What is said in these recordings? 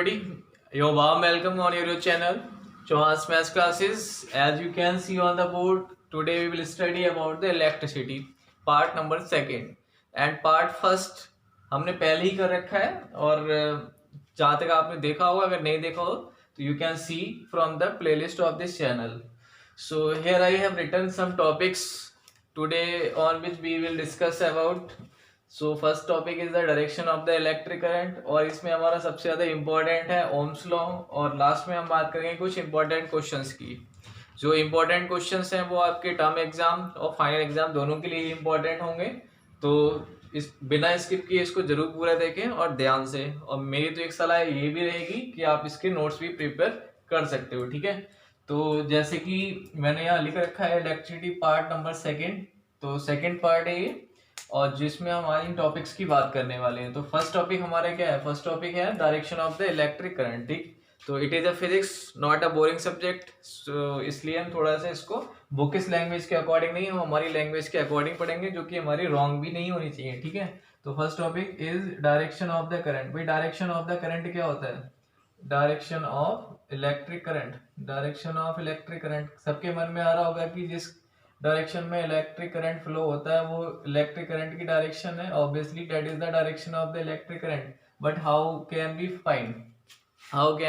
everybody. You're warm welcome on your channel, Chauhan's Maths Classes. As you can see on the board, today we will study about the electricity, part number second. And part first हमने पहले ही कर रखा है और जहाँ तक आपने देखा होगा, अगर नहीं देखा हो तो you can see from the playlist of this channel. So here I have written some topics today on which we will discuss about. So first topic is the direction of the electric current और इसमें हमारा सबसे ज्यादा important है Ohm's law और last में हम बात करेंगे कुछ इंपॉर्टेंट क्वेश्चंस की। जो इंपॉर्टेंट क्वेश्चंस हैं वो आपके टर्म एग्जाम और फाइनल एग्जाम दोनों के लिए इंपॉर्टेंट होंगे, तो इस बिना स्किप किए इसको जरूर पूरा देखें और ध्यान से। और मेरी तो एक सलाह ये भी रहेगी कि आप इसके नोट्स भी प्रिपेयर कर सकते हो, ठीक है। तो जैसे कि मैंने यहाँ लिख रखा है इलेक्ट्रिसिटी पार्ट नंबर सेकेंड, तो सेकेंड पार्ट है ये और जिसमें हम आज इन टॉपिक्स की बात करने वाले हैं। तो फर्स्ट टॉपिक हमारा क्या है? फर्स्ट टॉपिक है direction of the electric current, ठीक। तो it is a physics not a boring subject, so इसलिए हम थोड़ा सा इसको बुकिश लैंग्वेज के अकॉर्डिंग नहीं, हम हमारी लैंग्वेज के अकॉर्डिंग पढ़ेंगे, जो कि हमारी रॉन्ग भी नहीं होनी चाहिए, ठीक है। तो first topic is direction of the current. भाई डायरेक्शन ऑफ द करंट क्या होता है? Direction of electric current. Direction of electric current सबके मन में आ रहा होगा कि जिस डायरेक्शन में इलेक्ट्रिक करंट फ्लो होता है वो इलेक्ट्रिक करंट की डायरेक्शन है, obviously that is the direction of the electric current. But how can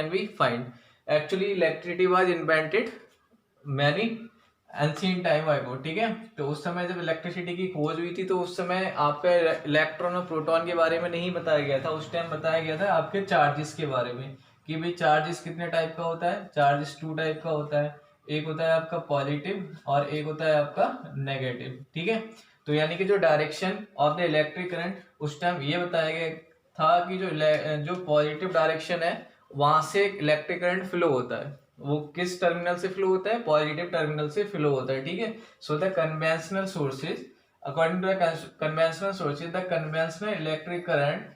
we find actually electricity was invented many ancient time ago, ठीक है। तो उस समय जब इलेक्ट्रिसिटी की खोज हुई थी तो उस समय आपका इलेक्ट्रॉन और प्रोटॉन के बारे में नहीं बताया गया था, उस टाइम बताया गया था आपके चार्जेस के बारे में कि भाई चार्जेस कितने टाइप का होता है। चार्जेस टू टाइप का होता है, एक होता है आपका पॉजिटिव और एक होता है आपका नेगेटिव, ठीक है। तो यानी कि जो direction of the electric current उस टाइम ये बताया गया था कि जो पॉजिटिव डायरेक्शन है वहां से इलेक्ट्रिक करंट फ्लो होता है, वो किस टर्मिनल से फ्लो होता है? पॉजिटिव टर्मिनल से फ्लो होता है, ठीक है। So the conventional sources, according to the conventional sources, the conventional electric current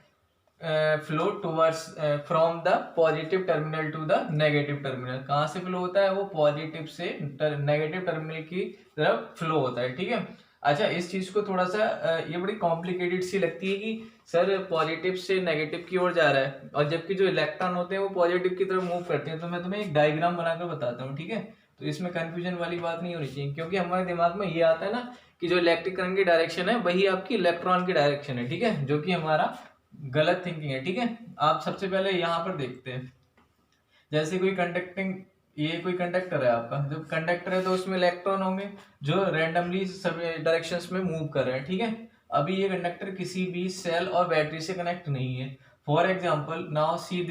flow towards from the positive terminal to the negative terminal. कहाँ से फ्लो होता है? वो पॉजिटिव से नेगेटिव टर्मिनल की तरफ फ्लो होता है, ठीक है। अच्छा, इस चीज को थोड़ा सा ये बड़ी कॉम्प्लिकेटेड सी लगती है कि सर पॉजिटिव से नेगेटिव की ओर जा रहा है और जबकि जो इलेक्ट्रॉन होते हैं वो पॉजिटिव की तरफ मूव करते हैं। तो मैं तुम्हें एक डायग्राम बनाकर बताता हूँ, ठीक है। तो इसमें कंफ्यूजन वाली बात नहीं होनी चाहिए, क्योंकि हमारे दिमाग में ये आता है ना कि जो इलेक्ट्रिक करंट की डायरेक्शन है वही आपकी इलेक्ट्रॉन की डायरेक्शन है, ठीक है, जो कि हमारा गलत थिंकिंग है, ठीक है। आप सबसे पहले यहाँ पर देखते हैं, जैसे कोई कंडक्टिंग, ये कोई कंडक्टर है आपका, जब कंडक्टर है तो उसमें इलेक्ट्रॉन होंगे जो रैंडमली सब डायरेक्शंस में मूव कर रहे हैं, ठीक है। अभी ये कंडक्टर किसी भी सेल और बैटरी से कनेक्ट नहीं है। For example now see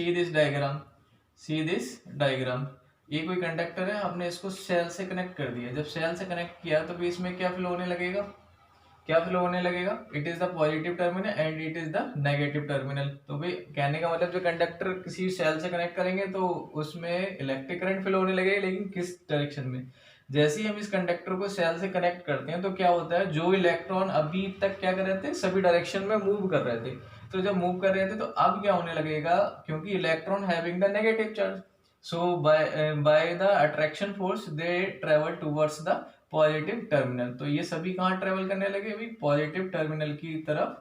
this diagram, ये कोई कंडक्टर है, हमने इसको सेल से कनेक्ट कर दिया। जब सेल से कनेक्ट किया तो भी इसमें क्या फ्लो होने लगेगा? क्या फ्लो होने लगेगा? It is the positive terminal and it is the negative terminal. तो भाई कहने का मतलब जो कंडक्टर किसी सेल से कनेक्ट करेंगे तो उसमें इलेक्ट्रिक करंट फ्लो होने लगेगा, लेकिन किस डायरेक्शन में? जैसे ही हम इस कंडक्टर को सेल से कनेक्ट करते हैं तो क्या होता है, जो इलेक्ट्रॉन अभी तक क्या कर रहे थे, सभी डायरेक्शन में मूव कर रहे थे, तो जब मूव कर रहे थे तो अब क्या होने लगेगा, क्योंकि electron having the negative charge, so by the attraction force they travel towards the positive terminal. तो ये सभी कहाँ ट्रेवल करने लगे? भी पॉजिटिव टर्मिनल की तरफ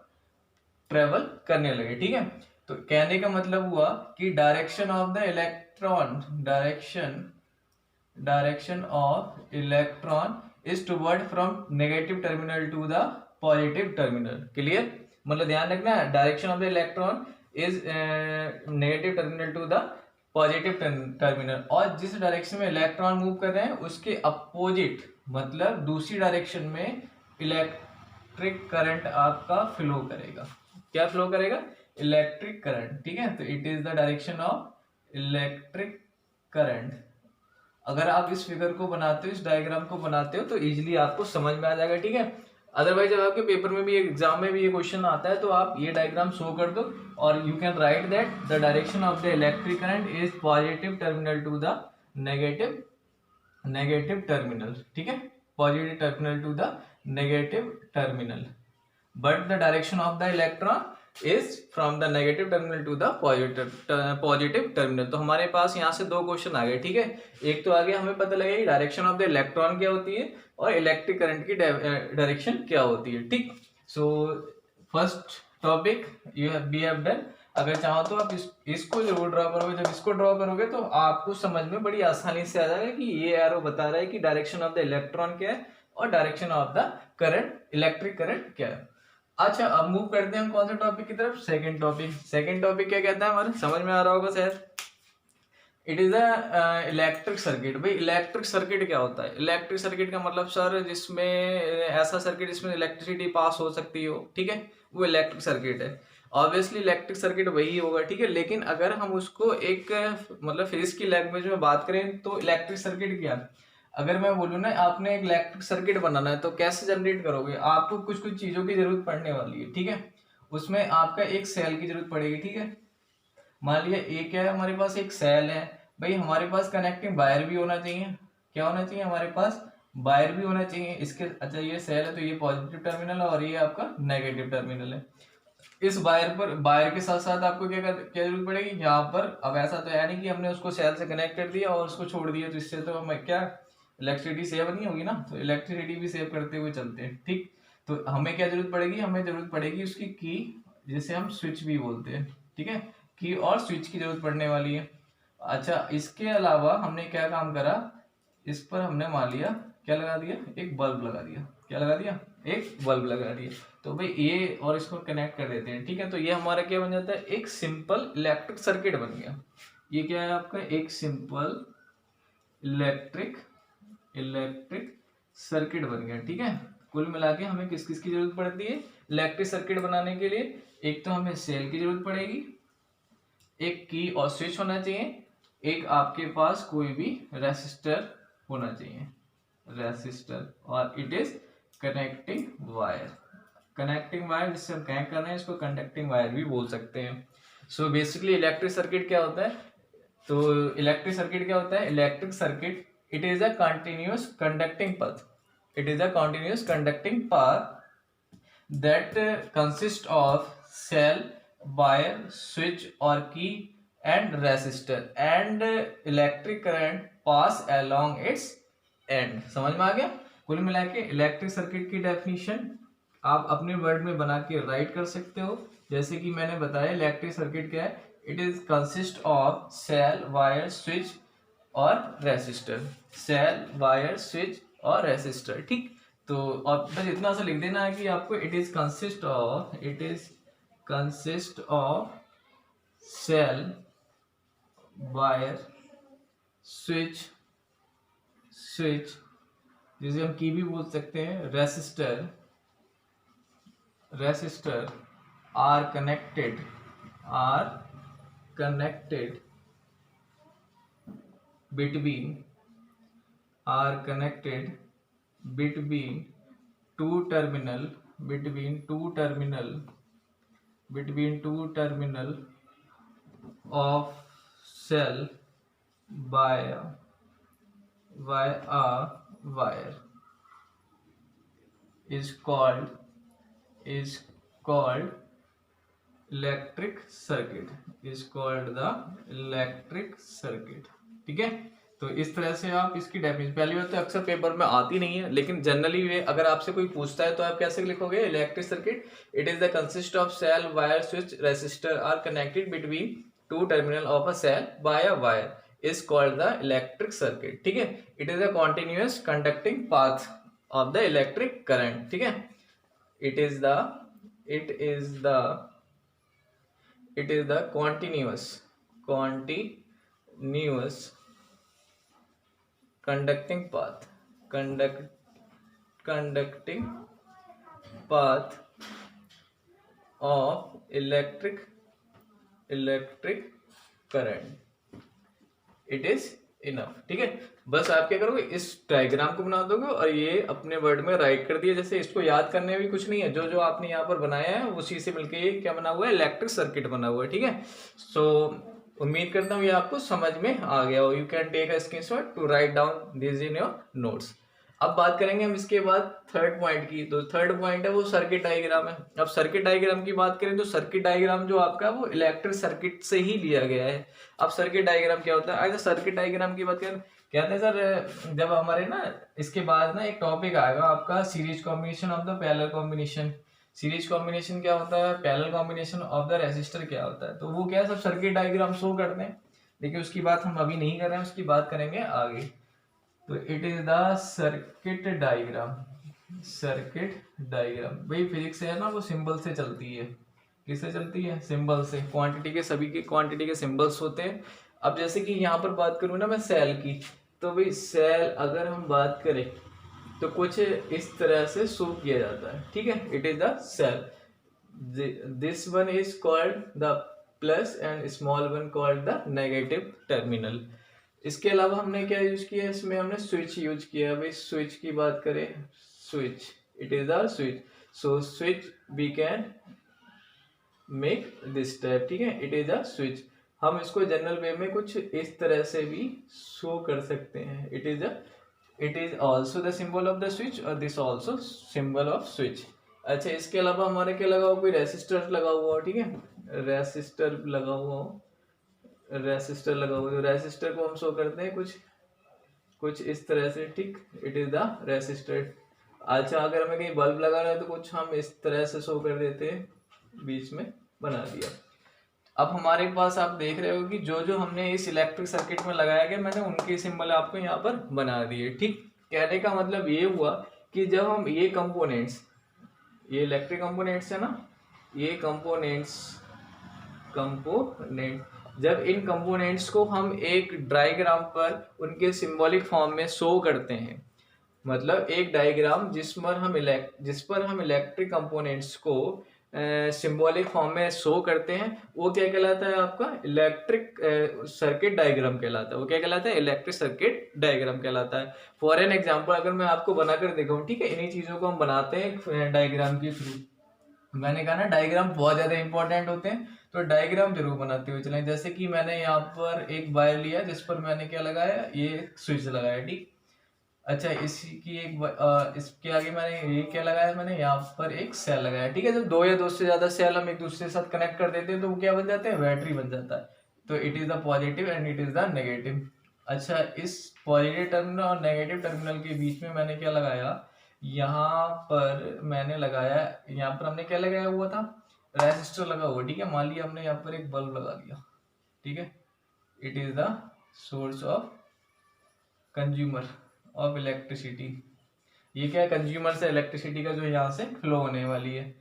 ट्रेवल करने लगे, ठीक है। तो कहने का मतलब हुआ कि direction of the electron, direction of electron is toward from negative terminal to the positive terminal. Clear? मतलब ध्यान रखना, direction of the electron is negative terminal to the positive terminal, और जिस डायरेक्शन में इलेक्ट्रॉन मूव कर रहे हैं उसके अपोजिट, मतलब दूसरी डायरेक्शन में इलेक्ट्रिक करंट आपका फ्लो करेगा। क्या फ्लो करेगा? इलेक्ट्रिक करंट, ठीक है। तो it is the direction of electric current. अगर आप इस फिगर को बनाते हो, इस डायग्राम को बनाते हो तो इजीली आपको समझ में आ जाएगा, ठीक है। अदरवाइज जब आपके पेपर में भी, एग्जाम में भी ये क्वेश्चन आता है तो आप ये डायग्राम शो कर दो और you can write that the direction of the electric current is positive terminal to the negative terminal, ठीक है, positive terminal to the negative terminal, but the direction of the electron is from the negative terminal to the positive terminal. तो हमारे पास यहाँ से दो question आ गए, ठीक है। एक तो आ गया, हमें पता लगा कि डायरेक्शन ऑफ द इलेक्ट्रॉन क्या होती है और इलेक्ट्रिक करंट की डायरेक्शन क्या होती है, ठीक। So first topic we have done. अगर चाहो तो आप इसको जरूर ड्रॉ करोगे। जब इसको ड्रॉ करोगे तो आपको समझ में बड़ी आसानी से आ जाएगा कि ये एरो बता रहा है कि डायरेक्शन ऑफ द इलेक्ट्रॉन क्या है और direction of the current, electric current क्या है। अच्छा, अब मूव करते हैं हम कौन से टॉपिक की तरफ, सेकंड टॉपिक। सेकंड टॉपिक क्या कहता है हमारे, समझ में आ रहा होगा शायद, it is a electric circuit. भाई इलेक्ट्रिक सर्किट क्या होता है? इलेक्ट्रिक सर्किट का मतलब सर जिसमें ऐसा सर्किट जिसमें इलेक्ट्रिसिटी पास हो सकती हो, ठीक है, वो इलेक्ट्रिक सर्किट है। ऑब्वियसली इलेक्ट्रिक सर्किट वही होगा, ठीक है, लेकिन अगर हम उसको एक मतलब फिजिक्स की लैंग्वेज में बात करें तो इलेक्ट्रिक सर्किट क्या, अगर मैं बोलूँ ना आपने एक इलेक्ट्रिक सर्किट बनाना है तो कैसे जनरेट करोगे, आपको कुछ कुछ चीजों की जरूरत पड़ने वाली है, ठीक है। उसमें आपका एक सेल की जरूरत पड़ेगी, ठीक है। मान लिया एक है हमारे पास एक सेल है, भाई हमारे पास कनेक्टिंग वायर भी होना चाहिए। क्या होना चाहिए हमारे पास? वायर भी होना चाहिए इसके। अच्छा ये सेल है तो ये पॉजिटिव टर्मिनल है और ये आपका नेगेटिव टर्मिनल है। इस वायर पर, वायर के साथ साथ आपको क्या जरूरत पड़ेगी यहाँ पर। अब ऐसा तो है नहीं कि हमने उसको सेल से कनेक्ट कर दिया और उसको छोड़ दिया, तो इससे तो हमें क्या इलेक्ट्रिसिटी सेव नहीं होगी ना, तो इलेक्ट्रिसिटी भी सेव करते हुए चलते हैं, ठीक। तो हमें क्या जरूरत पड़ेगी, हमें जरूरत पड़ेगी उसकी की, जिसे हम स्विच भी बोलते हैं, ठीक है। की और स्विच की जरूरत पड़ने वाली है। अच्छा इसके अलावा हमने क्या काम करा, इस पर हमने मान लिया क्या लगा दिया, एक बल्ब लगा दिया। क्या लगा दिया? एक बल्ब लगा दिया। तो भाई ये और इसको कनेक्ट कर देते हैं, ठीक है। तो ये हमारा क्या बन जाता है, एक सिंपल इलेक्ट्रिक सर्किट बन गया। ये क्या है आपका, एक सिंपल इलेक्ट्रिक सर्किट बन गया, ठीक है। कुल मिला के हमें किस किस की जरूरत पड़ती है इलेक्ट्रिक सर्किट बनाने के लिए? एक तो हमें सेल की जरूरत पड़ेगी, एक की और स्विच होना चाहिए, एक आपके पास कोई भी रेसिस्टर होना चाहिए, रेसिस्टर, और it is connecting wire. Connecting wire जिससे हम कनेक्ट कर रहे हैं इसको कंडक्टिंग वायर भी बोल सकते हैं। सो बेसिकली इलेक्ट्रिक सर्किट क्या होता है, तो इलेक्ट्रिक सर्किट क्या होता है, electric circuit it is a continuous conducting path, it is a continuous conducting path that consist of cell, wire, switch or key and resistor and electric current pass along its end। समझ में आ गया? कुल मिला के electric circuit की definition आप अपने वर्ड में बना के राइट कर सकते हो। जैसे कि मैंने बताया इलेक्ट्रिक सर्किट क्या है, it is consist of cell, wire, switch और रेसिस्टर। सेल, वायर, स्विच और रेसिस्टर, ठीक। तो और बस इतना सा लिख देना है कि आपको it is consist of cell, wire, switch जिसे हम की भी बोल सकते हैं, resistor are connected between two terminal of cell by a wire is called electric circuit, is called the electric circuit, ठीक है। तो इस तरह से आप इसकी डेफिनेशन, पहली बात तो अक्सर पेपर में आती नहीं है, लेकिन जनरली वे अगर आपसे कोई पूछता है तो आप कैसे लिखोगे, electric circuit it is the consist of cell, wire, switch, resistor are connected between two terminal of a cell by a wire is called the electric circuit, ठीक है। It is a continuous conducting path of the electric current, ठीक है। It is the continuous conducting path of electric current, it is enough, ठीक है। बस आप क्या करोगे, इस डायग्राम को बना दोगे और ये अपने वर्ड में राइट कर दिया। जैसे इसको याद करने में भी कुछ नहीं है, जो जो आपने यहाँ पर बनाया है उसी से मिलके ये क्या बना हुआ है, इलेक्ट्रिक सर्किट बना हुआ है, ठीक है। सो उम्मीद करता हूँ ये आपको समझ में आ गया हो। You can take a screenshot to write down this in your notes. अब बात करेंगे हम इसके बाद थर्ड पॉइंट की। तो थर्ड पॉइंट है वो सर्किट डायग्राम है। अब सर्किट डायग्राम की बात करें तो सर्किट डायग्राम जो आपका वो इलेक्ट्रिक सर्किट से ही लिया गया है। अब सर्किट डायग्राम क्या होता है, अगर सर्किट डायग्राम की बात करें, कहते हैं सर जब हमारे ना इसके बाद ना एक टॉपिक आएगा आपका series combination of the parallel combination. Series combination क्या होता है, parallel combination of the resistor क्या होता है। तो वो क्या है, सब सर्किट डायग्राम शो करते हैं, लेकिन उसकी बात हम अभी नहीं कर रहे हैं, उसकी बात करेंगे आगे। तो it is the circuit diagram. Circuit diagram भाई फिजिक्स है ना, वो सिंबल से चलती है। किससे चलती है, सिंबल से। क्वांटिटी के, सभी के क्वांटिटी के सिंबल्स होते हैं। अब जैसे कि यहाँ पर बात करूँ ना मैं सेल की, तो भाई सेल अगर हम बात करें तो कुछ इस तरह से शो किया जाता है, ठीक है। It is the cell, this one is called the plus and small one called the negative terminal. इसके अलावा हमने क्या यूज किया, इसमें हमने स्विच यूज किया। भाई स्विच की बात करें, switch, it is the switch. So switch we can make this type, ठीक है, इट इज अ स्विच। हम इसको जनरल वे में कुछ इस तरह से भी शो कर सकते हैं। It is also the symbol of the switch और this also symbol of switch. अच्छा, इसके अलावा हमारे क्या लगा हुआ, कोई रेसिस्टर लगा हुआ हो, ठीक है, रेसिस्टर लगा हुआ हो, रेसिस्टर लगा हुआ, तो रेसिस्टर को हम शो करते हैं कुछ कुछ इस तरह से, ठीक, इट इज द रेसिस्टर। अच्छा, अगर हमें कहीं बल्ब लगाना है तो कुछ हम इस तरह से शो कर देते हैं, बीच में बना दिया। अब हमारे पास आप देख रहे हो कि जो जो हमने इस इलेक्ट्रिक सर्किट में लगाया गया, मैंने उनके सिंबल आपको यहाँ पर बना दिए, ठीक। कहने का मतलब ये हुआ कि जब हम ये कंपोनेंट्स, ये इलेक्ट्रिक कंपोनेंट्स है ना, ये कंपोनेंट जब इन कंपोनेंट्स को हम एक डायग्राम पर उनके सिंबॉलिक फॉर्म में शो करते हैं, मतलब एक डायग्राम जिस पर हम इलेक्ट्रिक कंपोनेंट्स को सिंबॉलिक फॉर्म में शो करते हैं, वो क्या कहलाता है, आपका इलेक्ट्रिक सर्किट डायग्राम कहलाता है। वो क्या कहलाता है, इलेक्ट्रिक सर्किट डायग्राम कहलाता है। फॉर एन एग्जांपल अगर मैं आपको बनाकर दिखाऊं, ठीक है, इन्हीं चीजों को हम बनाते हैं डायग्राम के थ्रू। मैंने कहा ना डायग्राम बहुत ज्यादा इंपॉर्टेंट होते हैं, तो डायग्राम जरूर बनाते हुए चलें। जैसे कि मैंने यहाँ पर एक वायर लिया जिस पर मैंने क्या लगाया, ये स्विच लगाया, ठीक। अच्छा, इसकी इसके आगे मैंने ये क्या लगाया, मैंने यहाँ पर एक सेल लगाया, ठीक है। जब दो या दो से ज्यादा सेल हम एक दूसरे के साथ कनेक्ट कर देते हैं तो वो क्या बन जाते हैं, बैटरी बन जाता है। तो it is the positive and it is the negative. अच्छा, इस पॉजिटिव टर्मिनल और नेगेटिव टर्मिनल के बीच में मैंने क्या लगाया, यहाँ पर मैंने लगाया, यहाँ पर हमने क्या लगाया हुआ था, रेजिस्टर लगा हुआ, ठीक है। मान लिया हमने यहाँ पर एक बल्ब लगा दिया, ठीक है। It is the source of consumer of electricity. ये क्या है, कंज्यूमर से इलेक्ट्रिसिटी का जो यहाँ से फ्लो होने वाली है।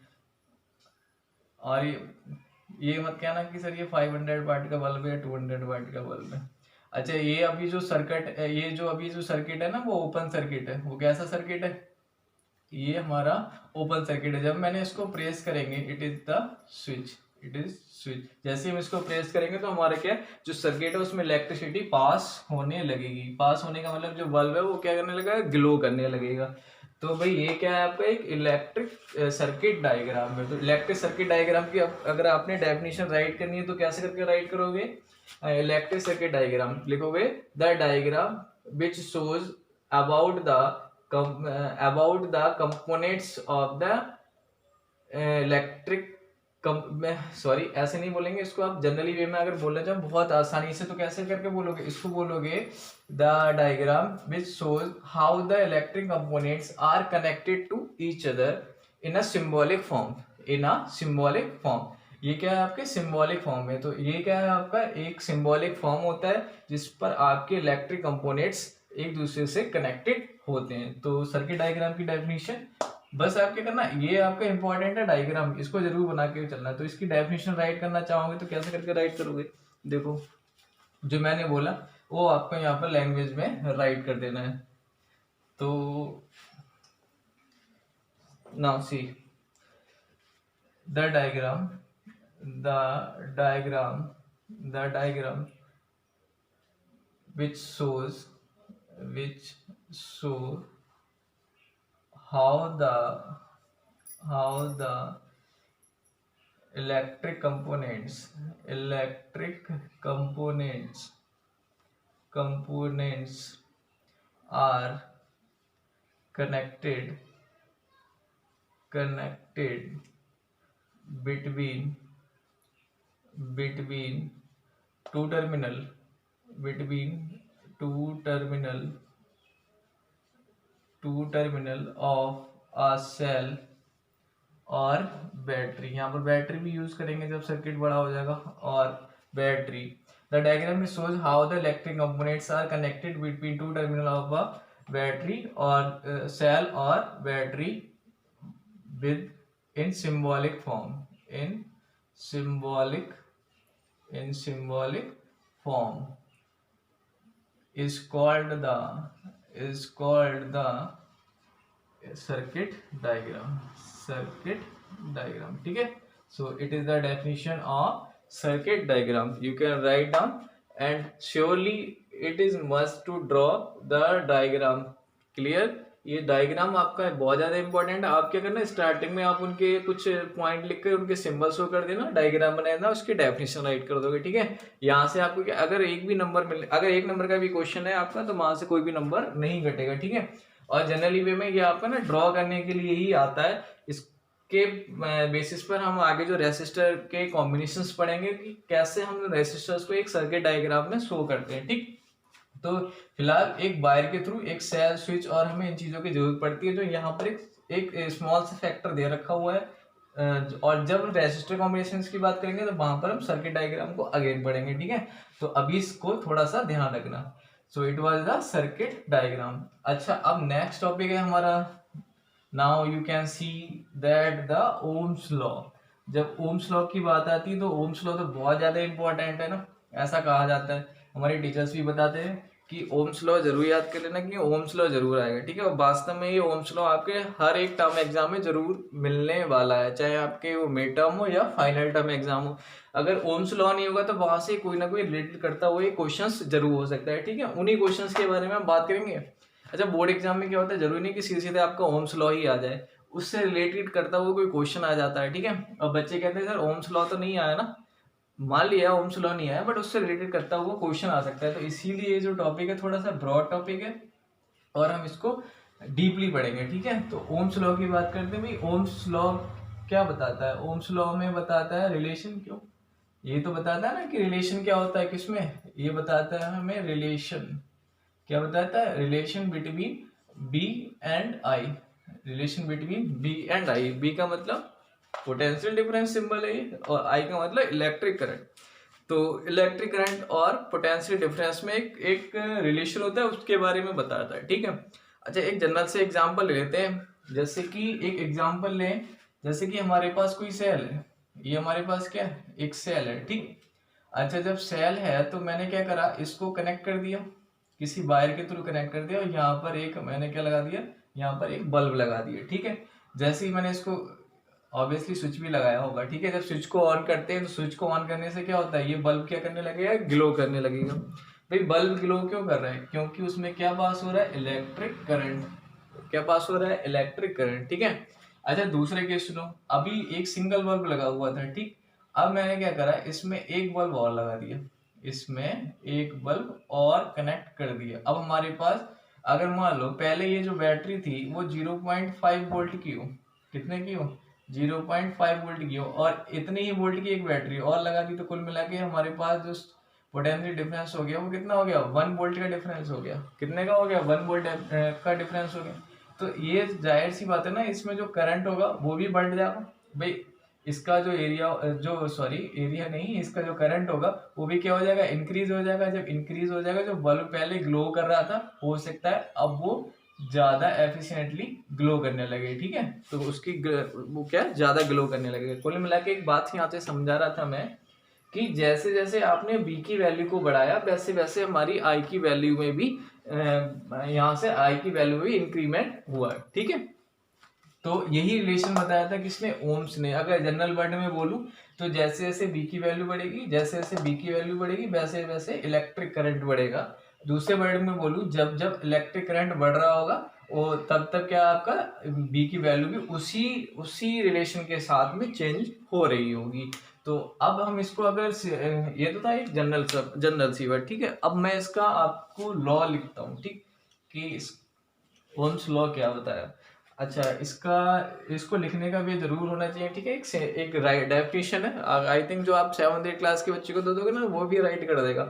और ये मत कहना कि सर ये 500 वाट का बल्ब है, 200 वाट का बल्ब है। अच्छा, ये अभी जो सर्किट, ये जो अभी जो सर्किट है ना, वो ओपन सर्किट है। वो कैसा सर्किट है, ये हमारा ओपन सर्किट है। जब मैंने इसको प्रेस करेंगे, it is the switch, it is switch. जैसे हम इसको प्रेस करेंगे तो हमारा क्या है, जो सर्किट है उसमें इलेक्ट्रिसिटी पास होने लगेगी। पास होने का मतलब जो बल्ब है वो क्या करने लगेगा, ग्लो करने लगेगा। तो भाई ये क्या है, आपका एक इलेक्ट्रिक सर्किट डायग्राम है। तो इलेक्ट्रिक सर्किट डायग्राम की अगर आपने डेफिनेशन राइट करनी है तो कैसे करके राइट करोगे, इलेक्ट्रिक सर्किट डायग्राम लिखोगे, the diagram which shows about the components of the electric sorry ऐसे नहीं बोलेंगे इसको, आप जनरली वे में अगर बोलना चाहो बहुत आसानी से, तो कैसे करके बोलोगे, इसको बोलोगे the diagram which shows how the electric components are connected to each other in a symbolic form, in a symbolic form. ये क्या है, आपके सिंबॉलिक फॉर्म में। तो ये क्या है, आपका एक सिंबॉलिक फॉर्म होता है जिस पर आपके इलेक्ट्रिक कंपोनेंट्स एक दूसरे से कनेक्टेड होते हैं। तो सर्किट डायग्राम की डेफिनेशन, बस आप क्या करना, ये आपका इंपॉर्टेंट है डायग्राम, इसको जरूर बना के चलना है। तो इसकी डेफिनेशन राइट करना चाहोगे तो कैसे करके राइट करोगे, देखो जो मैंने बोला वो आपको यहाँ पर लैंग्वेज में राइट कर देना है। तो now see the diagram the diagram the diagram which shows how the electric components are connected between two terminal of a cell और बैटरी, यहाँ पर बैटरी भी यूज करेंगे जब सर्किट बड़ा हो जाएगा, और battery. The diagram shows how the electric components are connected between two terminal of a battery or cell or battery with in symbolic form, symbolic symbolic form is called the circuit diagram, ठीक है। So it is the definition of circuit diagram. You can write down, and surely it is must to draw the diagram. Clear? ये diagram आपका बहुत ज्यादा important है। आप क्या करना, स्टार्टिंग में आप उनके कुछ पॉइंट लिख कर उनके सिंबल शो कर देना, डायग्राम बना देना, उसकी डेफिनेशन राइट कर दोगे, ठीक है। यहाँ से आपको क्या, अगर एक भी नंबर मिले, अगर एक नंबर का भी क्वेश्चन है आपका, तो वहां से कोई भी नंबर नहीं घटेगा, ठीक है। और जनरली वे में ये आपका ना ड्रॉ करने के लिए ही आता है। इसके बेसिस पर हम आगे जो रेसिस्टर के कॉम्बिनेशंस पढ़ेंगे कि कैसे हम रेसिस्टर्स को एक सर्किट डायग्राम में शो करते हैं, ठीक। तो फिलहाल एक वायर के थ्रू एक सेल, स्विच और हमें इन चीजों की जरूरत पड़ती है, जो यहाँ पर एक स्मॉल सा फैक्टर दे रखा हुआ है। और जब रेसिस्टर कॉम्बिनेशन की बात करेंगे तो वहां पर हम सर्किट डायग्राम को अगेन पढ़ेंगे, ठीक है। तो अभी इसको थोड़ा सा ध्यान रखना। So it was the circuit diagram. अच्छा, अब नेक्स्ट टॉपिक है हमारा, now you can see that the Ohm's law. जब ओम्स लॉ की बात आती है तो ओम्स लॉ तो बहुत ज्यादा इंपॉर्टेंट है ना, ऐसा कहा जाता है, हमारे टीचर्स भी बताते हैं कि ओम्स लॉ जरूर याद कर लेना कि ओम्स लॉ जरूर आएगा, ठीक है। और वास्तव में ये ओम्स लॉ आपके हर एक टर्म एग्जाम में जरूर मिलने वाला है, चाहे आपके वो मिड टर्म हो या फाइनल टर्म एग्जाम हो। अगर ओम्स लॉ नहीं होगा तो वहां से कोई ना कोई रिलेटेड करता हुआ क्वेश्चंस जरूर हो सकता है, ठीक है। उन्हीं क्वेश्चंस के बारे में हम बात करेंगे। अच्छा, बोर्ड एग्जाम में क्या होता है, जरूरी नहीं कि सीधे सीधे आपका ओम्स लॉ ही आ जाए, उससे रिलेटेड करता हुआ कोई क्वेश्चन आ जाता है, ठीक है। और बच्चे कहते हैं सर ओम्स लॉ तो नहीं आया ना, मान लिया ओम्स लॉ नहीं आया, बट उससे रिलेटेड करता हुआ क्वेश्चन आ सकता है। तो इसीलिए ये जो टॉपिक है थोड़ा सा ब्रॉड टॉपिक है और हम इसको डीपली पढ़ेंगे, ठीक है। तो ओम्स लॉ की बात करते हैं भाई, ओम्स लॉ क्या बताता है? ओम्स लॉ में बताता है रिलेशन, क्यों, ये तो बताता है ना कि रिलेशन क्या होता है किसमें, ये बताता है हमें रिलेशन, क्या बताता है, relation between B and I, relation between B and I. B का मतलब पोटेंशियल डिफरेंस सिंबल है ये, और आई का मतलब इलेक्ट्रिक करंट। तो इलेक्ट्रिक करंट और पोटेंशियल डिफरेंस में एक रिलेशन होता है, उसके बारे में बताता है, ठीक है। अच्छा, एक जनरल से एग्जांपल ले लेते हैं, जैसे कि एक एग्जांपल लें, जैसे कि हमारे पास कोई सेल है, ये हमारे पास क्या है, एक सेल है, ठीक। अच्छा, जब सेल है तो मैंने क्या करा, इसको कनेक्ट कर दिया, किसी वायर के थ्रू कनेक्ट कर दिया, और यहाँ पर एक मैंने क्या लगा दिया, यहाँ पर एक बल्ब लगा दिया, ठीक है। जैसे ही मैंने इसको ऑब्वियसली स्विच भी लगाया होगा, ठीक है। जब स्विच को ऑन करते हैं तो स्विच को ऑन करने से क्या होता है, ये बल्ब क्या करने लगेगा, ग्लो करने लगेगा। भाई बल्ब ग्लो क्यों कर रहा है, क्योंकि उसमें क्या पास हो रहा है, इलेक्ट्रिक करंट, क्या पास हो रहा है, इलेक्ट्रिक करंट, ठीक है। अच्छा, दूसरे केस सुनो, अभी एक सिंगल बल्ब लगा हुआ था, ठीक। अब मैंने क्या करा, इसमें एक बल्ब और लगा दिया, इसमें एक बल्ब और कनेक्ट कर दिया। अब हमारे पास अगर मान लो पहले ये जो बैटरी थी वो 0.5 वोल्ट की हो, कितने की हो, 0.5 वोल्ट की हो, और इतने ही वोल्ट की एक बैटरी और लगा दी, तो कुल मिला के हमारे पास जो पोटेंशियल डिफरेंस हो गया वो कितना हो गया, 1 वोल्ट का डिफरेंस हो गया। कितने का हो गया, 1 वोल्ट का डिफरेंस हो गया। तो ये जाहिर सी बात है ना, इसमें जो करंट होगा वो भी बढ़ जाएगा भाई, इसका जो एरिया, जो सॉरी एरिया नहीं, इसका जो करंट होगा वो भी क्या हो जाएगा, इंक्रीज हो जाएगा। जब इंक्रीज हो जाएगा, जो बल्ब पहले ग्लो कर रहा था हो सकता है अब वो ज्यादा एफिशिएंटली ग्लो करने लगे, ठीक है। तो उसकी वो क्या ज्यादा ग्लो करने लगेगा। कुल मिला के एक बात यहाँ से समझा रहा था मैं कि जैसे जैसे आपने बी की वैल्यू को बढ़ाया, वैसे वैसे हमारी आई की वैल्यू में भी यहाँ से आई की वैल्यू में इंक्रीमेंट हुआ, ठीक है। तो यही रिलेशन बताया था किसने, ओम्स ने। अगर जनरल वर्ड में बोलूं तो जैसे जैसे बी की वैल्यू बढ़ेगी, जैसे जैसे बी की वैल्यू बढ़ेगी, वैसे वैसे इलेक्ट्रिक करंट बढ़ेगा। दूसरे वर्ड में बोलूं, जब जब इलेक्ट्रिक करंट बढ़ रहा होगा वो तब तब क्या आपका बी की वैल्यू भी उसी उसी रिलेशन के साथ में चेंज हो रही होगी। तो अब हम इसको अगर ये तो था एक जनरल सी वर्ड, ठीक है। अब मैं इसका आपको लॉ लिखता हूँ, ठीक, कि ओम्स लॉ क्या बताया। अच्छा, इसको लिखने का भी जरूर होना चाहिए, ठीक है। एक राइट डेफिनेशन है, आई थिंक जो आप 7th 8th क्लास के बच्चे को दे दोगे ना वो भी राइट कर देगा।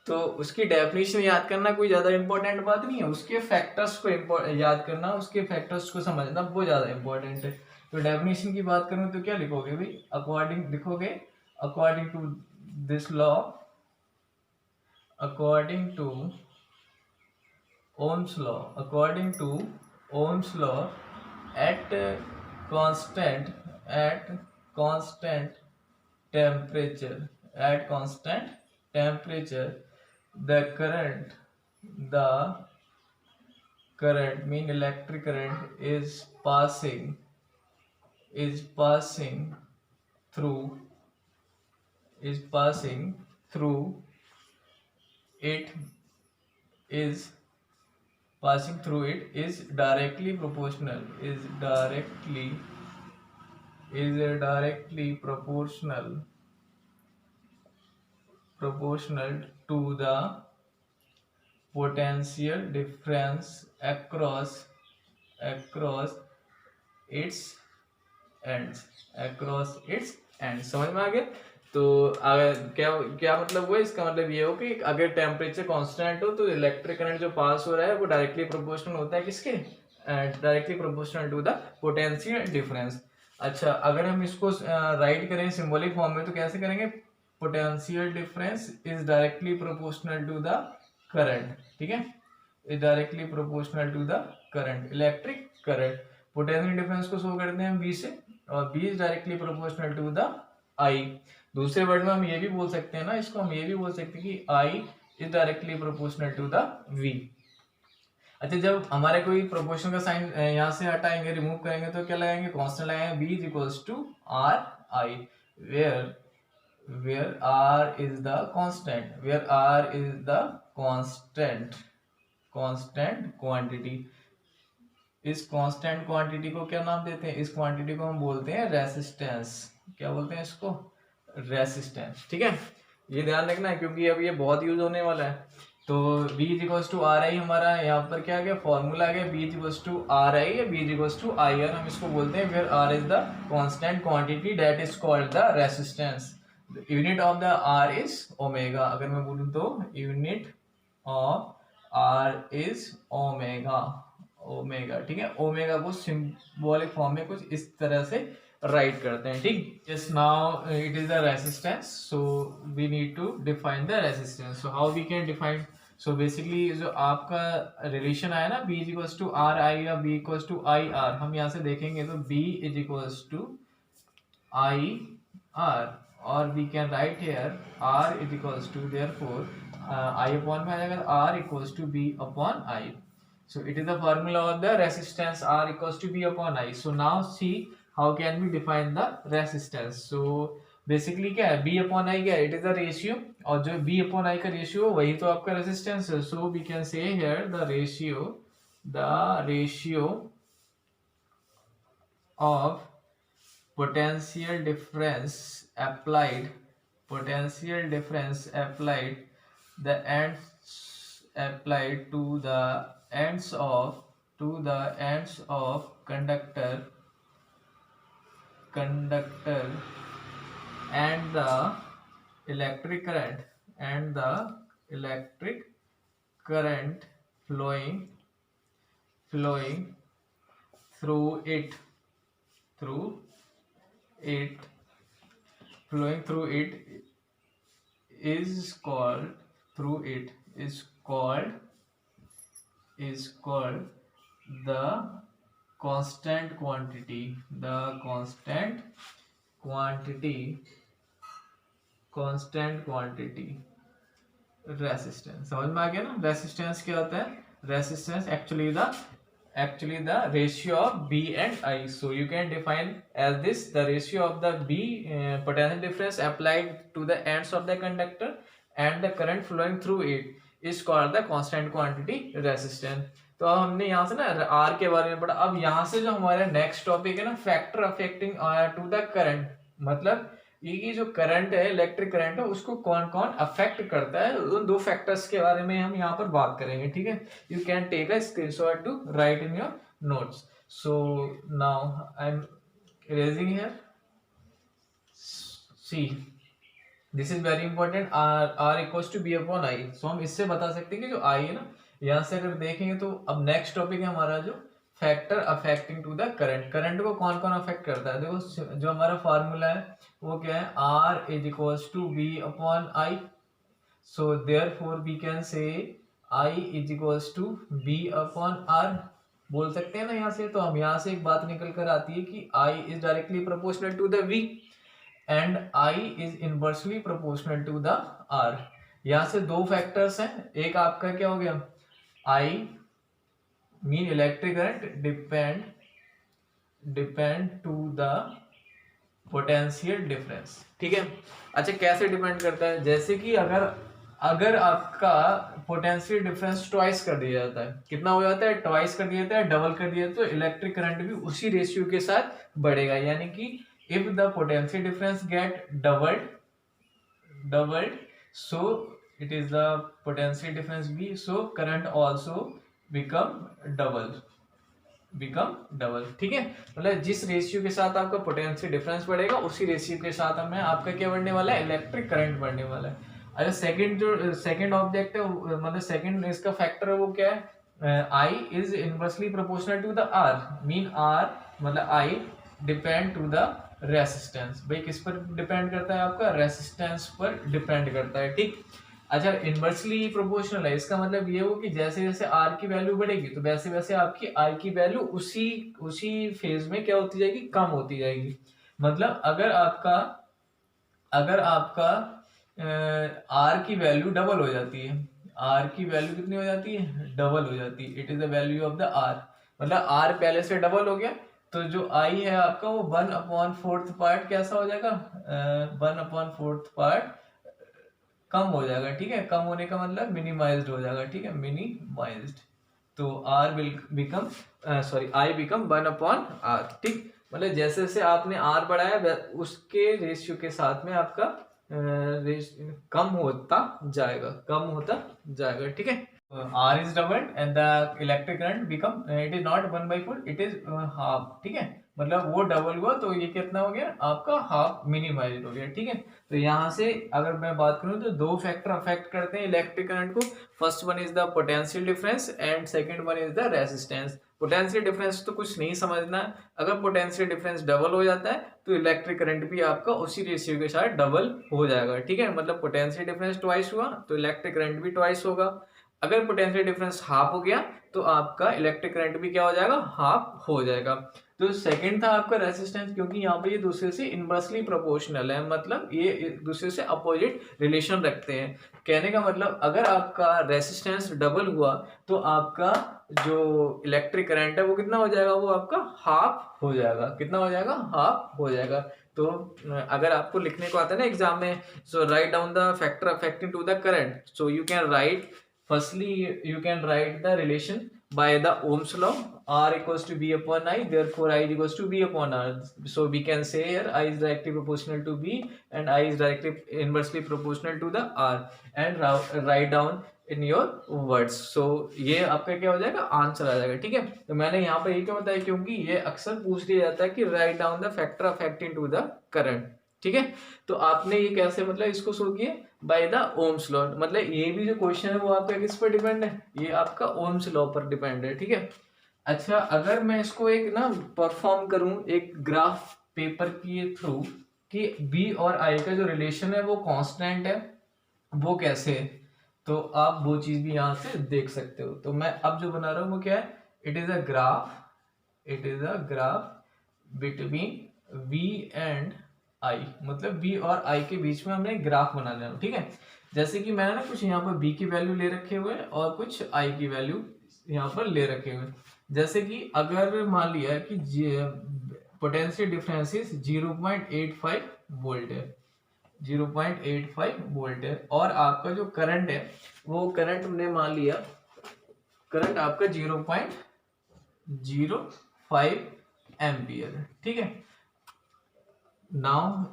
तो उसकी डेफिनेशन याद करना कोई ज़्यादा इंपॉर्टेंट बात नहीं है, उसके फैक्टर्स को याद करना, उसके फैक्टर्स को समझना वो ज़्यादा इंपॉर्टेंट है। तो डेफिनेशन की बात करूँ तो क्या लिखोगे भाई, अकॉर्डिंग लिखोगे according to this law, according to Ohm's law, according to Ohm's law, at constant constant temperature, at constant temperature, the current mean electric current is passing through through it is passing through it is directly proportional proportional to the potential difference across its ends समझ में आ गया। तो अगर क्या क्या मतलब हुआ, इसका मतलब ये हो कि अगर टेम्परेचर कांस्टेंट हो तो इलेक्ट्रिक करंट जो पास हो रहा है वो डायरेक्टली प्रोपोर्शनल होता है किसके, directly proportional to the potential difference. अच्छा, अगर हम इसको राइट करें सिंबॉलिक फॉर्म में तो कैसे करेंगे, potential difference is directly proportional to the current, ठीक है, is directly proportional to the current, electric current. Potential difference को शो करते हैं हम बी से, और B is directly proportional to the I. दूसरे वर्ड में हम ये भी बोल सकते हैं ना, इसको हम ये भी बोल सकते हैं कि I is directly proportional to the V. अच्छा, जब हमारे कोई प्रोपोर्शन का साइन यहाँ से हटाएंगे, रिमूव करेंगे तो क्या लगाएंगे, कांस्टेंट लगाएंगे, B is equals to R I, where R is the constant, where R is the constant quantity. इस कांस्टेंट क्वांटिटी को क्या नाम देते हैं, इस क्वांटिटी को हम बोलते हैं रेसिस्टेंस। क्या बोलते हैं इसको, रेसिस्टेंस, ठीक है। ये ध्यान रखना है क्योंकि अब ये बहुत यूज होने वाला है। तो B is equals to R I, हमारा यहाँ पर क्या आ गया, फॉर्मूला आ गया, B is equals to R I या B is equals to I R. हम इसको बोलते हैं where R is the constant quantity that is called the resistance. Unit of the R is omega. अगर मैं बोलूँ तो unit of R is omega, ठीक है। ओमेगा को सिंबॉलिक फॉर्म में कुछ इस तरह से राइट करते हैं, ठीक। Just now it is the resistance, so we need to define the resistance. So how we can define, so basically जो आपका रिलेशन आया ना, B is equals to R I या B equals to I R, हम यहाँ से देखेंगे तो B is equals to I R, और we can write here R is equals to, therefore I upon में आ जाएगा R equals to B upon I. So it is the formula of the resistance R equals to B upon I. So now see how can we define the resistance. So basically क्या है, B upon I क्या है, it is the ratio, और जो B upon I का ratio वही तो आपका resistance है. So we can say here the ratio of potential difference applied, the ends applied to the ends of conductor and the electric current flowing through it is called the constant quantity resistance. समझ में आ गया ना, resistance क्या होता है, resistance actually the ratio of B and I. So you can define as this, the ratio of the B potential difference applied to the ends of the conductor and the current flowing through it is called the constant quantity resistance. तो अब हमने यहाँ से ना R के बारे में पढ़ा। अब यहाँ से जो हमारा नेक्स्ट टॉपिक है ना, factor affecting to the current, मतलब ये जो करंट है, इलेक्ट्रिक करंट है, उसको कौन कौन अफेक्ट करता है, उन दो फैक्टर्स के बारे में हम यहाँ पर बात करेंगे, ठीक है। You can take a screenshot to write in your notes. So now I am erasing here, see this is very important. R equals to B upon I. So हम इससे बता सकते हैं कि जो आई है ना, यहाँ से अगर देखेंगे तो अब नेक्स्ट टॉपिक है हमारा जो factor affecting to the current. Current को कौन कौन अफेक्ट करता है, देखो जो हमारा फार्मूला है वो क्या है, R is equals to B upon I. So therefore we can say I is equals to B upon R, बोल सकते हैं ना यहाँ से। तो हम यहाँ से एक बात निकल कर आती है कि I is directly proportional to the V and I is inversely proportional to the R। यहाँ से दो फैक्टर्स हैं, एक आपका क्या हो गया, I mean electric current depend to the potential difference, ठीक है। अच्छा कैसे डिपेंड करता है, जैसे कि अगर आपका पोटेंशियल डिफरेंस ट्वाइस कर दिया जाता है, कितना हो जाता है, ट्वाइस कर दिया जाता है, डबल कर दिया जाता है, तो इलेक्ट्रिक करंट भी उसी रेशियो के साथ बढ़ेगा। यानी कि if the potential difference get doubled, so it is the potential difference V, so current also become double, ठीक है। मतलब जिस रेशियो के साथ आपका पोटेंशियल डिफरेंस बढ़ेगा उसी रेशियो के साथ हमें आपका क्या बढ़ने वाला है, इलेक्ट्रिक करंट बढ़ने वाला है। अच्छा सेकंड ऑब्जेक्ट है, मतलब सेकंड इसका फैक्टर है वो क्या है, I is inversely proportional to the R, mean R मतलब I depend to the resistance. भाई किस पर डिपेंड करता है, आपका रेसिस्टेंस पर डिपेंड करता है, ठीक। अच्छा इनवर्सली प्रोपोर्शनल है, इसका मतलब ये हो कि जैसे जैसे आर की वैल्यू बढ़ेगी तो वैसे वैसे आपकी आई की वैल्यू उसी उसी फेज में क्या होती जाएगी, कम होती जाएगी। मतलब अगर आपका आर की वैल्यू डबल हो जाती है, आर की वैल्यू कितनी हो जाती है, डबल हो जाती है, it is the value of the R. मतलब आर पहले से डबल हो गया तो जो आई है आपका वो 1/4 पार्ट कैसा हो जाएगा, 1/4 पार्ट कम हो जाएगा, ठीक है। कम होने का मतलब मिनिमाइज्ड हो जाएगा, ठीक है, मिनिमाइज्ड। तो R will become I become 1/r, ठीक। मतलब जैसे जैसे आपने आर बढ़ाया उसके रेशियो के साथ में आपका कम होता जाएगा, ठीक है। R is doubled and the electric current become, it is not 1/4, it is half, ठीक है। मतलब वो डबल हुआ तो ये कितना हो गया आपका, हाफ मिनिमाइज हो गया, ठीक है। तो यहाँ से अगर मैं बात करूँ तो दो फैक्टर अफेक्ट करते हैं इलेक्ट्रिक करंट को। First one is the potential difference and second one is the resistance. Potential difference तो कुछ नहीं समझना है, अगर पोटेंशियल डिफरेंस डबल हो जाता है तो इलेक्ट्रिक करंट भी आपका उसी रेशियो के साथ डबल हो जाएगा, ठीक है। मतलब पोटेंशियल डिफरेंस ट्वाइस हुआ तो इलेक्ट्रिक करंट भी ट्वाइस होगा। अगर पोटेंशियल डिफरेंस हाफ हो गया तो आपका इलेक्ट्रिक करंट भी क्या हो जाएगा, हाफ हो जाएगा। तो सेकंड था आपका रेसिस्टेंस, क्योंकि यहाँ पे ये दूसरे से इनवर्सली प्रोपोर्शनल है, मतलब ये दूसरे से अपोजिट रिलेशन रखते हैं। कहने का मतलब अगर आपका रेसिस्टेंस डबल हुआ तो आपका जो इलेक्ट्रिक करंट है वो कितना हो जाएगा, वो आपका हाफ हो जाएगा। कितना हो जाएगा, हाफ हो जाएगा। तो अगर आपको लिखने को आता है ना एग्जाम में, so write down the factor affecting to the current, so you can write, firstly you can write the relation by the Ohm's law, R equals to B upon I, therefore I is equals to B upon R. So we can say here I is directly proportional to B and I is directly inversely proportional to the R, and write down in your words. So ये आपका क्या हो जाएगा, answer आ जाएगा, ठीक है। तो मैंने यहाँ पर ये क्यों बताया, क्योंकि ये अक्सर पूछ लिया जाता है कि write down the factor affecting to the current, ठीक है। तो आपने ये कैसे मतलब इसको सो किए, बाय द ओम्स लॉ। मतलब ये भी जो क्वेश्चन है वो आपका किस पर डिपेंड है, ये आपका ओम्स लॉ पर डिपेंड है, ठीक है। अच्छा अगर मैं इसको एक ना परफॉर्म करूं एक ग्राफ पेपर के थ्रू कि बी और आई का जो रिलेशन है वो कांस्टेंट है, वो कैसे है, तो आप वो चीज भी यहाँ से देख सकते हो। तो मैं अब जो बना रहा हूँ वो क्या है, it is a graph between V and I, मतलब बी और आई के बीच में हमने ग्राफ बना लेना, ठीक है। जैसे कि मैंने ना कुछ यहाँ पर बी की वैल्यू ले रखे हुए और कुछ आई की वैल्यू यहाँ पर ले रखे हुए। जैसे कि अगर मान लिया कि पोटेंशियल डिफरेंस इज 0.85 वोल्ट है, 0.85 वोल्ट है, और आपका जो करंट है वो करंट हमने मान लिया, करंट आपका 0.05 एम्पियर, ठीक है। Now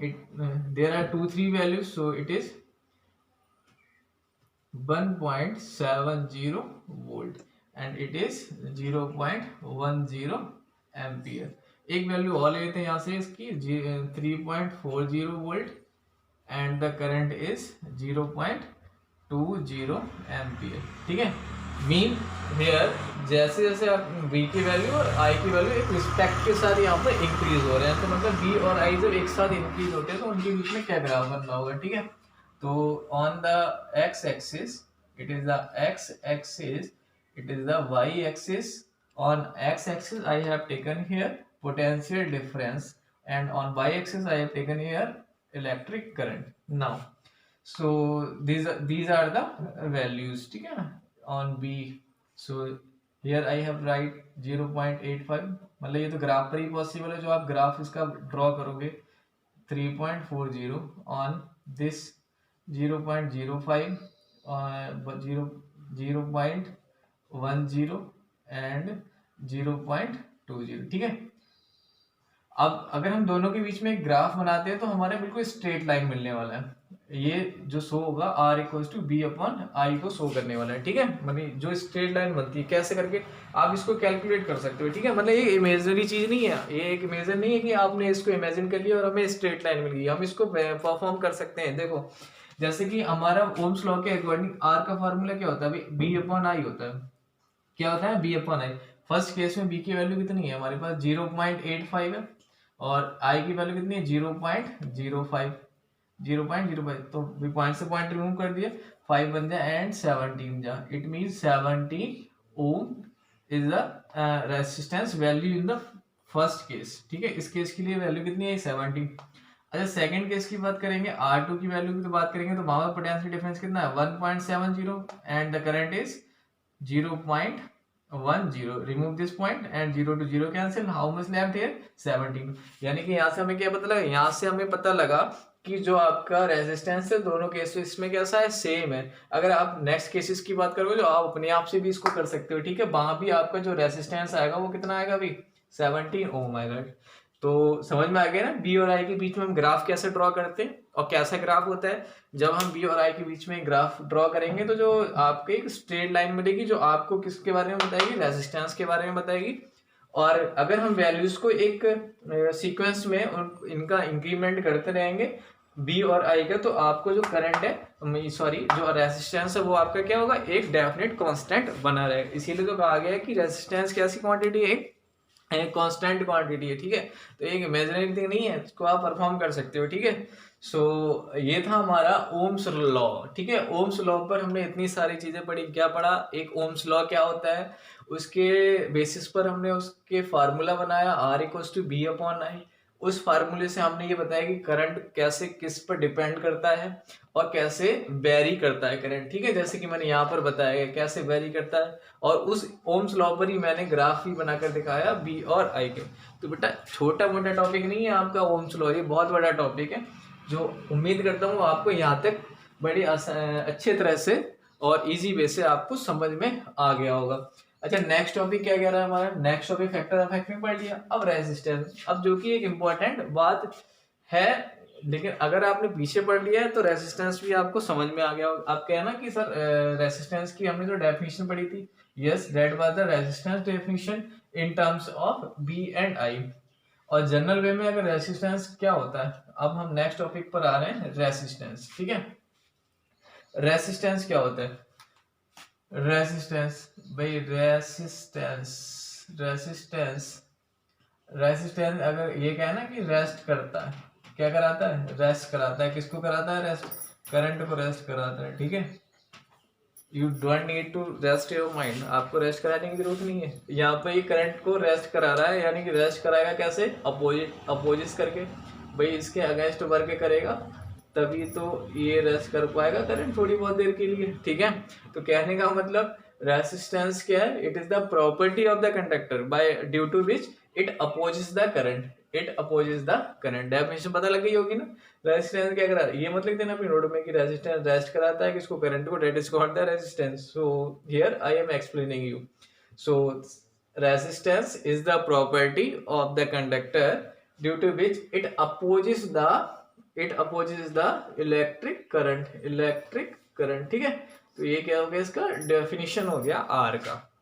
there are 2-3 values, so it is 1.70 volt and it is 0.10 ampere. एक वैल्यू और लेते हैं यहाँ से इसकी 3.40 volt and the current is 0.20 ampere. ठीक है, मीन हेयर जैसे जैसे आप V की वैल्यू और I की वैल्यू एक रिस्पेक्ट के साथ यहाँ पर इंक्रीज हो रहे हैं, तो मतलब V और I जब एक साथ इंक्रीज होते हैं तो उनके बीच में क्या ग्राफ बनना होगा। ठीक है, तो on the x axis it is the x axis, it is the y axis. On x axis I have taken here potential difference, and on y axis I have taken here electric current. Now so these are the values, ठीक है ना, on B. So here I have write 0.85, मतलब ये तो graph पर ही possible है, जो आप ग्राफ इसका ड्रॉ करोगे 3.40 on this 0.05 0.10 एंड 0.20। ठीक है, अब अगर हम दोनों के बीच में एक ग्राफ बनाते हैं तो हमारे बिल्कुल स्ट्रेट लाइन मिलने वाला है। ये जो शो होगा R equals to B upon I को शो करने वाला है। ठीक है, मतलब जो स्ट्रेट लाइन बनती है कैसे करके आप इसको कैलकुलेट कर सकते हो। ठीक है, मतलब ये इमेजिनरी चीज नहीं है, ये एक इमेजिन नहीं है कि आपने इसको इमेजिन कर लिया और हमें स्ट्रेट लाइन मिल गई, हम इसको परफॉर्म कर सकते हैं। देखो जैसे कि हमारा ओम्स लॉ के अकॉर्डिंग R का फॉर्मूला क्या होता है, बी अपॉन आई होता है। क्या होता है, B upon I. First case में बी की वैल्यू कितनी है हमारे पास 0.85 है, और आई की वैल्यू कितनी है 0.05। तो पॉइंट से पॉइंट रिमूव कर दिया, 5 बन जाए एंड 17 जा, it mean 70 ohm is the resistance value in the first case. ठीक है, इस केस के लिए वैल्यू कितनी है 70। अच्छा सेकंड केस की बात करेंगे, R2 की वैल्यू की तो बात करेंगे, तो वहां पर पोटेंशियल डिफरेंस कितना है 1.70 and the current is 0.10। Remove this point and 0 to 0 cancel, how much left here 17। यानी कि यहाँ से हमें क्या पता लगा, यहाँ से हमें पता लगा कि जो आपका रेजिस्टेंस है दोनों केसेस में कैसा है, सेम है। अगर आप नेक्स्ट केसेस की बात करोगे तो आप अपने आप से भी इसको कर सकते हो। ठीक है, वहां भी आपका जो रेजिस्टेंस आएगा वो कितना आएगा अभी 17 ओम आएगा। तो समझ में आ गया ना, बी और आई के बीच में हम ग्राफ कैसे ड्रॉ करते हैं और कैसा ग्राफ होता है। जब हम बी और आई के बीच में ग्राफ ड्रॉ करेंगे तो जो आपको एक स्ट्रेट लाइन मिलेगी जो आपको किसके बारे में बताएगी, रेजिस्टेंस के बारे में बताएगी। और अगर हम वैल्यूज को एक सीक्वेंस में इनका इंक्रीमेंट करते रहेंगे बी और आई का, तो आपको जो करंट है सॉरी जो रेजिस्टेंस है वो आपका क्या होगा, एक डेफिनेट कांस्टेंट बना रहेगा। इसीलिए तो कहा गया है कि रेजिस्टेंस कैसी क्वांटिटी है, एक कांस्टेंट क्वांटिटी है। ठीक है, तो एक इमेजिनरी थिंग नहीं है, इसको आप परफॉर्म कर सकते हो। ठीक है, सो ये था हमारा ओम्स लॉ। ठीक है, ओम्स लॉ पर हमने इतनी सारी चीजें पढ़ी। क्या पढ़ा, एक ओम्स लॉ क्या होता है, उसके बेसिस पर हमने उसके फार्मूला बनाया R equals to B upon I. उस फार्मूले से हमने ये बताया कि करंट कैसे किस पर डिपेंड करता है और कैसे वेरी करता है करंट। ठीक है, जैसे कि मैंने यहाँ पर बताया है कैसे वेरी करता है, और उस ओम्स लॉ पर ही मैंने ग्राफ भी बनाकर दिखाया बी और आई के। तो बेटा छोटा मोटा टॉपिक नहीं है आपका ओम्स लॉ, ये बहुत बड़ा टॉपिक है जो उम्मीद करता हूँ आपको यहाँ तक बड़ी अच्छे तरह से और इजी वे से आपको समझ में आ गया होगा। अच्छा नेक्स्ट टॉपिक क्या कह रहा है हमारा, next topic factor of effect में पढ़ लिया। अब रेजिस्टेंस, अब जो कि एक इम्पोर्टेंट बात है, लेकिन अगर आपने पीछे पढ़ लिया है तो रेजिस्टेंस भी आपको समझ में आ गया होगा। आप कहना कि सर रेजिस्टेंस की हमने जो डेफिनेशन पढ़ी थी, yes that was the resistance definition in terms of B and I. और जनरल वे में अगर रेजिस्टेंस क्या होता है, अब हम नेक्स्ट टॉपिक पर आ रहे हैं रेजिस्टेंस। ठीक है, रेजिस्टेंस क्या होता है, रेजिस्टेंस भाई रेजिस्टेंस रेजिस्टेंस अगर ये क्या है ना कि रेस्ट करता है, क्या कराता है, रेस्ट कराता है। किसको कराता है, रेस्ट, करंट को रेस्ट कराता है। ठीक है, you don't need to rest your mind, आपको रेस्ट कराने की जरूरत नहीं है। यहाँ पे ये करंट को रेस्ट करा रहा है, यानी कि रेस्ट कराएगा कैसे, अपोजिट करके, भाई इसके अगेंस्ट वर्क करेगा तभी तो ये रेस्ट कर पाएगा करंट थोड़ी बहुत देर के लिए। ठीक है, तो कहने का मतलब रेसिस्टेंस क्या है, it is the property of the conductor by due to which it opposes the current, it opposes the current. Definition पता लग गई होगी ना, रेजिस्टेंस क्या करा, ये मतलब देना अपनी नोट में कि रेजिस्टेंस रेस्ट कराता है किसको, करंट को, that is called the resistance. So here I am explaining you. So resistance is the property of the conductor due to which it opposes the electric current. ठीक है, तो ये क्या हो गया, इसका डेफिनेशन हो गया आर का।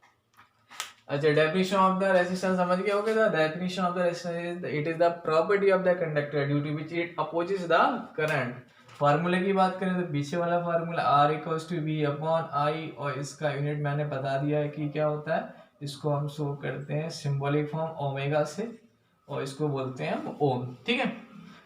अच्छा डेफिनेशन ऑफ द रेजिस्टेंस समझ गया होगा, the definition of the resistance it is the property of the conductor due to which it opposes the current फार्मूले की बात करें तो पीछे वाला formula R equals to V upon I, और इसका यूनिट मैंने बता दिया है कि क्या होता है। इसको हम शो करते हैं सिंबॉलिक फॉर्म ओमेगा से, और इसको बोलते हैं हम ओम। ठीक है,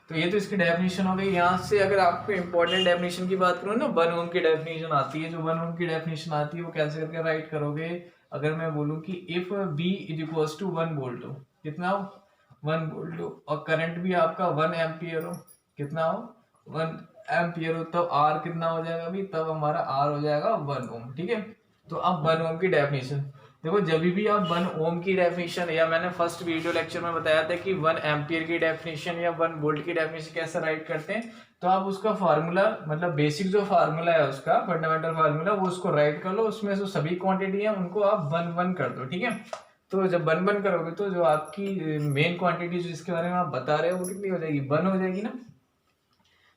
तो ये तो इसकी डेफिनेशन हो गई। यहाँ से अगर आपको इंपॉर्टेंट डेफिनेशन की बात करूँ ना, 1 ओम की डेफिनेशन आती है। जो 1 ओम की डेफिनेशन आती है वो कैसे करके राइट करोगे। अगर मैं बोलूँ कि if B is equals to 1 volt हो, कितना हो 1 वोल्ट हो, और करंट भी आपका 1 एम्पियर हो, कितना हो 1 एम्पियर हो, तब R कितना हो जाएगा भी, तब हमारा R हो जाएगा 1 ओम। ठीक है, तो अब 1 ओम की डेफिनेशन देखो। जब भी आप 1 ओम की डेफिनेशन, या मैंने फर्स्ट वीडियो लेक्चर में बताया था कि 1 एम्पियर की डेफिनेशन या 1 वोल्ट की डेफिनेशन कैसे राइट करते हैं, तो आप उसका फार्मूला मतलब बेसिक जो फार्मूला है उसका फंडामेंटल फार्मूला, वो उसको राइट कर लो। उसमें जो सभी क्वांटिटी है उनको आप 1 1 कर दो। ठीक है, तो जब 1 1 करोगे तो जो आपकी मेन क्वांटिटी जिसके बारे में आप बता रहे हो वो कितनी हो जाएगी, 1 हो जाएगी ना।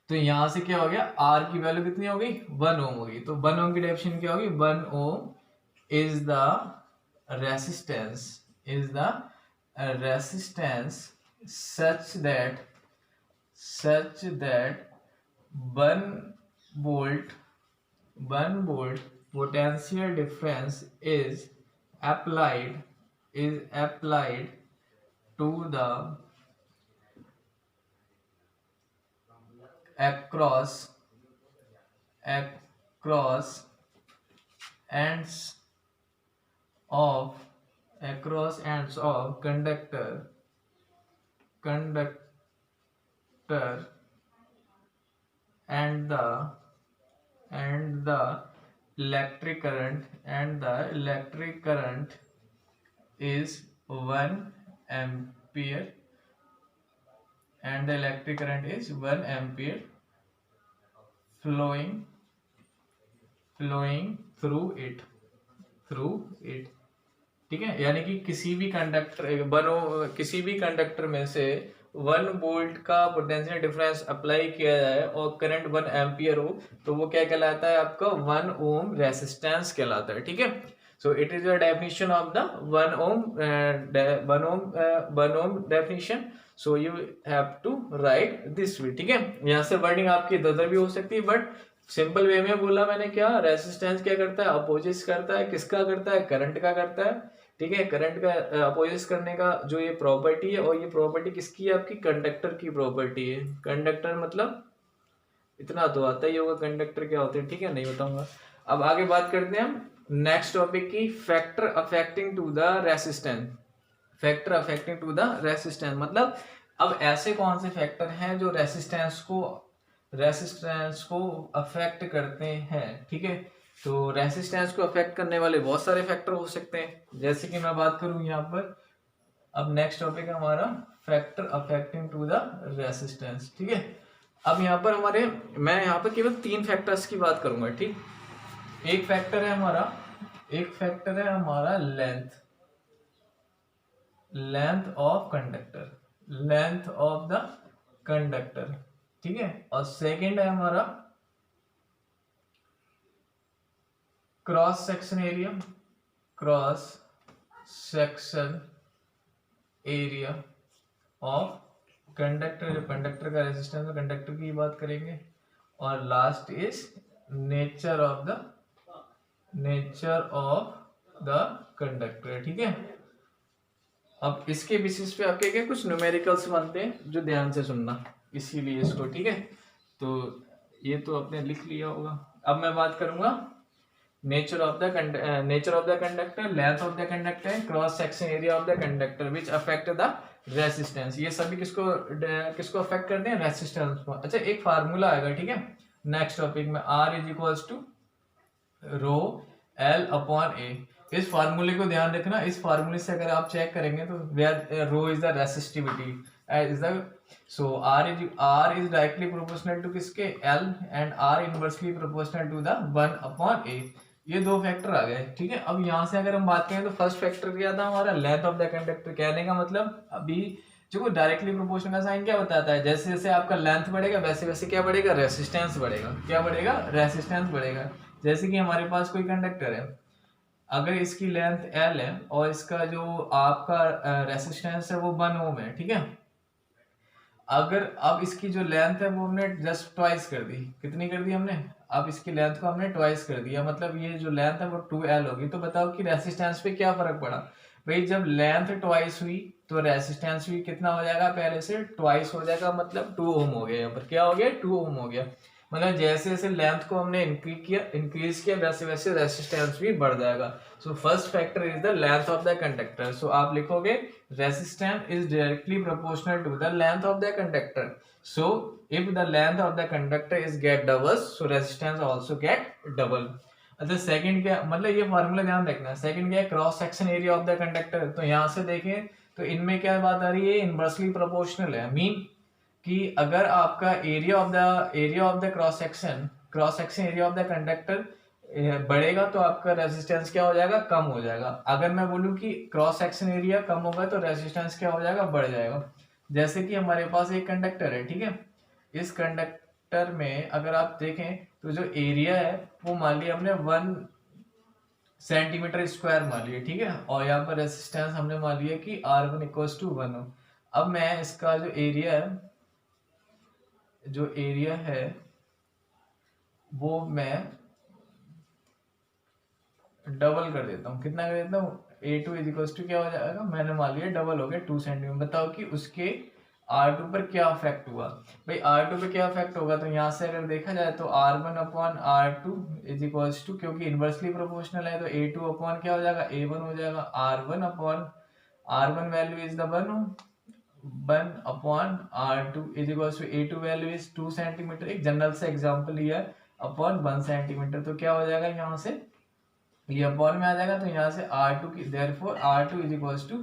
तो यहाँ से क्या हो गया, R की वैल्यू कितनी हो गई, 1 ओम होगी। तो 1 ओम की डेफिनेशन क्या होगी, 1 ohm is the resistance such that 1 volt potential difference is applied to the across ends of conductor and the electric current is 1 ampere, and the electric current is 1 ampere flowing through it। ठीक है, यानी कि किसी भी conductor में से 1 volt का potential difference apply किया जाए और करंट 1 एम्पियर हो, तो वो क्या कहलाता है, आपका 1 ओम रेसिस्टेंस कहलाता है। ठीक है, so it is the definition of the 1 ohm definition. So you have to write this way. ठीक है, यहाँ से वर्डिंग आपकी इधर भी हो सकती है, बट सिंपल वे में बोला मैंने। क्या रेसिस्टेंस क्या करता है, अपोजिट करता है, किसका करता है, करंट का करता है। ठीक है, करंट का अपोजिट करने का जो ये प्रॉपर्टी है, और ये प्रॉपर्टी किसकी है, आपकी कंडक्टर की प्रॉपर्टी है। कंडक्टर मतलब इतना तो आता ही होगा कंडक्टर क्या होते हैं। ठीक है, नहीं बताऊंगा। अब आगे बात करते हैं हम नेक्स्ट टॉपिक की, factor affecting to the resistance. मतलब अब ऐसे कौन से फैक्टर हैं जो रेसिस्टेंस को अफेक्ट करते हैं। ठीक है, तो रेसिस्टेंस को अफेक्ट करने वाले बहुत सारे फैक्टर हो सकते हैं। जैसे कि मैं बात करूं यहाँ पर, अब नेक्स्ट टॉपिक है हमारा factor affecting to the resistance. ठीक है, अब यहाँ पर मैं यहाँ पर केवल 3 फैक्टर्स की बात करूंगा। ठीक, एक फैक्टर है हमारा लेंथ ऑफ द कंडक्टर। ठीक है, और सेकंड है हमारा cross section area of conductor. जो कंडक्टर का रेजिस्टेंस है, कंडक्टर की बात करेंगे। और last is nature of the conductor. ठीक है, अब इसके बेसिस पे आपके क्या कुछ न्यूमेरिकल्स बनते हैं, जो ध्यान से सुनना, इसीलिए इसको। ठीक है, तो ये तो आपने लिख लिया होगा। अब मैं बात करूंगा nature of the conductor, length of the conductor, cross section area of the conductor which affect the resistance. ये सभी किसको अफेक्ट करते हैं, रेसिस्टेंस को। अच्छा, एक फार्मूला आएगा। ठीक है, नेक्स्ट टॉपिक में, R is equals to rho L upon A. इस फार्मूले को ध्यान रखना। इस फार्मूले से अगर आप चेक करेंगे तो rho is the resistivity, so R is directly proportional to किसके, L, and R inversely proportional to the 1 upon A. ये 2 फैक्टर आ गए। ठीक है, अब यहाँ से अगर हम बात करें तो फर्स्ट फैक्टर क्या था हमारा, लेंथ ऑफ द कंडक्टर। कहने का मतलब अभी जो डायरेक्टली प्रोपोर्शनल का साइन क्या बताता है, जैसे जैसे आपका लेंथ बढ़ेगा वैसे वैसे क्या बढ़ेगा, रेसिस्टेंस बढ़ेगा। क्या बढ़ेगा, रेसिस्टेंस बढ़ेगा। जैसे कि हमारे पास कोई कंडक्टर है, अगर इसकी लेंथ L है और इसका जो आपका रेसिस्टेंस है वो 1 ओम है। ठीक है, अगर अब इसकी जो लेंथ है वो हमने जस्ट ट्वाइस कर दी, कितनी कर दी हमने, अब इसकी लेंथ को हमने ट्वाइस कर दिया, मतलब ये जो लेंथ है वो 2L होगी। तो बताओ कि रेसिस्टेंस पे क्या फर्क पड़ा। भाई जब लेंथ ट्वाइस हुई तो रेसिस्टेंस भी कितना हो जाएगा, पहले से ट्वाइस हो जाएगा, मतलब 2 ओम हो गया। यहाँ पर क्या हो गया, 2 ओम हो गया। मतलब जैसे जैसे लेंथ को हमने इंक्रीज किया वैसे वैसे रेसिस्टेंस भी बढ़ जाएगा। So first factor is the length of the conductor. So आप लिखोगे resistance is directly proportional to the length of the conductor. So if the length of the conductor is get doubles, so resistance also get double. अच्छा second क्या, मतलब ये formula ध्यान रखना। Second क्या है, cross section area of the conductor. तो यहाँ से देखें तो इनमें क्या बात आ रही है, इनवर्सली प्रोपोर्शनल है। मीन कि अगर आपका area of the cross section area of the conductor बढ़ेगा तो आपका रेजिस्टेंस क्या हो जाएगा, कम हो जाएगा। अगर मैं बोलूँ कि क्रॉस सेक्शन एरिया कम होगा तो रेजिस्टेंस क्या हो जाएगा, बढ़ जाएगा। जैसे कि हमारे पास एक कंडक्टर है, ठीक है, इस कंडक्टर में अगर आप देखें तो जो एरिया है वो मान लिया हमने 1 सेंटीमीटर स्क्वायर मान लिया, ठीक है, और यहाँ पर रेजिस्टेंस हमने मान लिया कि R1 इक्वल्स टू 1 हो। अब मैं इसका जो एरिया है वो मैं डबल कर देता हूँ। कितना कर देता हूँ, A2 इज इक्वल्स टू क्या हो जाएगा, मैंने मान लिया डबल हो गया 2 सेंटीमीटर। बताओ कि उसके R2 पर क्या इफेक्ट हुआ। भाई R2 पे क्या इफेक्ट होगा, तो यहाँ से अगर देखा जाए तो R1 upon R2 is equals to, क्योंकि इनवर्सली प्रोपोर्शनल है तो A2 अपॉन क्या हो जाएगा, A1 हो जाएगा। R1 upon R1 value is the 1 upon R2 is equals to A2 value is 2 centimetre, एक जनरल से एग्जांपल लिया है, अपॉन 1 सेंटीमीटर। तो क्या हो जाएगा, यहाँ से ये अपॉन में आ जाएगा, तो यहाँ से R2 की therefore R2 is equals to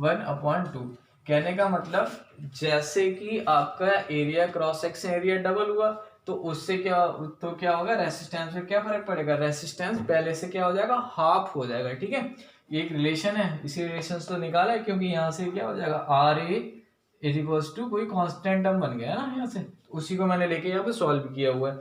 1/2। कहने का मतलब जैसे कि आपका area cross section area double हुआ तो उससे क्या होगा, रेसिस्टेंस में क्या फर्क पड़ेगा, रेसिस्टेंस पहले से क्या हो जाएगा, हाफ हो जाएगा। ठीक है, ये एक रिलेशन है, इसी रिलेशन तो निकाला है, क्योंकि यहाँ से क्या हो जाएगा, RA इज इक्वल्स टू कोई कांस्टेंट टर्म बन गया ना यहाँ से, उसी को मैंने लेके यहाँ पे सॉल्व किया हुआ है।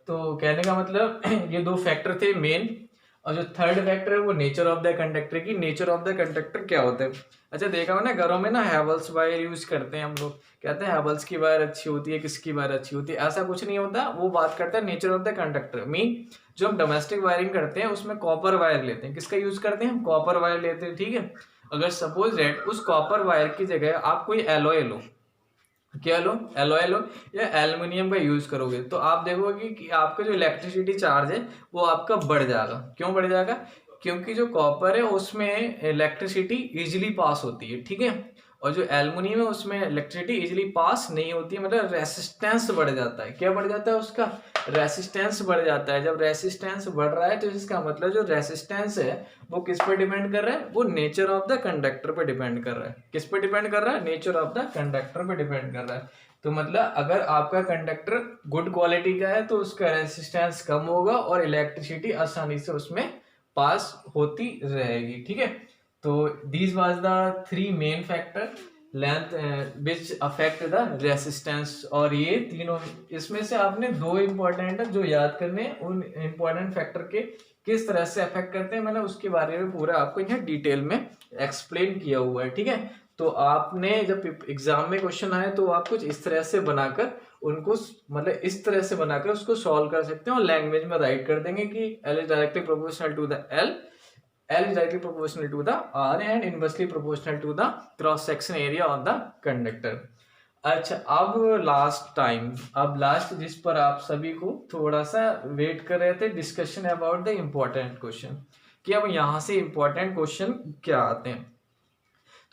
तो कहने का मतलब ये दो फैक्टर थे मेन, और जो थर्ड फैक्टर है वो नेचर ऑफ द कंडक्टर की। नेचर ऑफ द कंडक्टर क्या होता है, अच्छा देखा हो ना घरों में ना हैवेल्स वायर यूज करते हैं हम लोग, कहते हैं हैवेल्स की वायर अच्छी होती है, किसकी वायर अच्छी होती है, ऐसा कुछ नहीं होता। वो बात करता है nature of the conductor. Mean जो हम डोमेस्टिक वायरिंग करते हैं उसमें कॉपर वायर लेते हैं, किसका यूज करते हैं हम, कॉपर वायर लेते हैं। ठीक है, अगर सपोज दैट उस कॉपर वायर की जगह आप कोई एलॉय लो, क्या लो, एलॉय लो या एल्युमिनियम का यूज करोगे, तो आप देखोगे कि आपका जो इलेक्ट्रिसिटी चार्ज है वो आपका बढ़ जाएगा। क्यों बढ़ जाएगा, क्योंकि जो कॉपर है उसमें इलेक्ट्रिसिटी इजीली पास होती है। ठीक है, और जो एल्युमिनियम है उसमें इलेक्ट्रिसिटी इजीली पास नहीं होती है, मतलब रेसिस्टेंस बढ़ जाता है। क्या बढ़ जाता है, उसका रेसिस्टेंस बढ़ जाता है। जब रेसिस्टेंस बढ़ रहा है तो इसका मतलब जो रेसिस्टेंस है वो किस पर डिपेंड कर रहा है, वो नेचर ऑफ द कंडक्टर पर डिपेंड कर रहा है। किस पर डिपेंड कर रहा है, नेचर ऑफ द कंडक्टर पर डिपेंड कर रहा है। तो मतलब अगर आपका कंडक्टर गुड क्वालिटी का है तो उसका रेसिस्टेंस कम होगा और इलेक्ट्रिसिटी आसानी से उसमें पास होती रहेगी। ठीक है, तो these was the 3 main factor length which affect the resistance. और ये तीनों, इसमें से आपने 2 इंपॉर्टेंट जो याद करने, उन इंपॉर्टेंट फैक्टर के किस तरह से अफेक्ट करते हैं मैंने उसके बारे में पूरा आपको यहाँ डिटेल में एक्सप्लेन किया हुआ है। ठीक है, तो आपने जब एग्जाम में क्वेश्चन आए तो आप कुछ इस तरह से बनाकर उनको, मतलब इस तरह से बनाकर उसको सॉल्व कर सकते हैं और लैंग्वेज में राइट कर देंगे कि L is directly proportional to the L is directly proportional to the R and inversely proportional to the cross section area of the conductor। अच्छा, अब लास्ट जिस पर आप सभी को थोड़ा सा वेट कर रहे थे, discussion about the important question, कि अब यहाँ से इम्पोर्टेंट क्वेश्चन क्या आते हैं।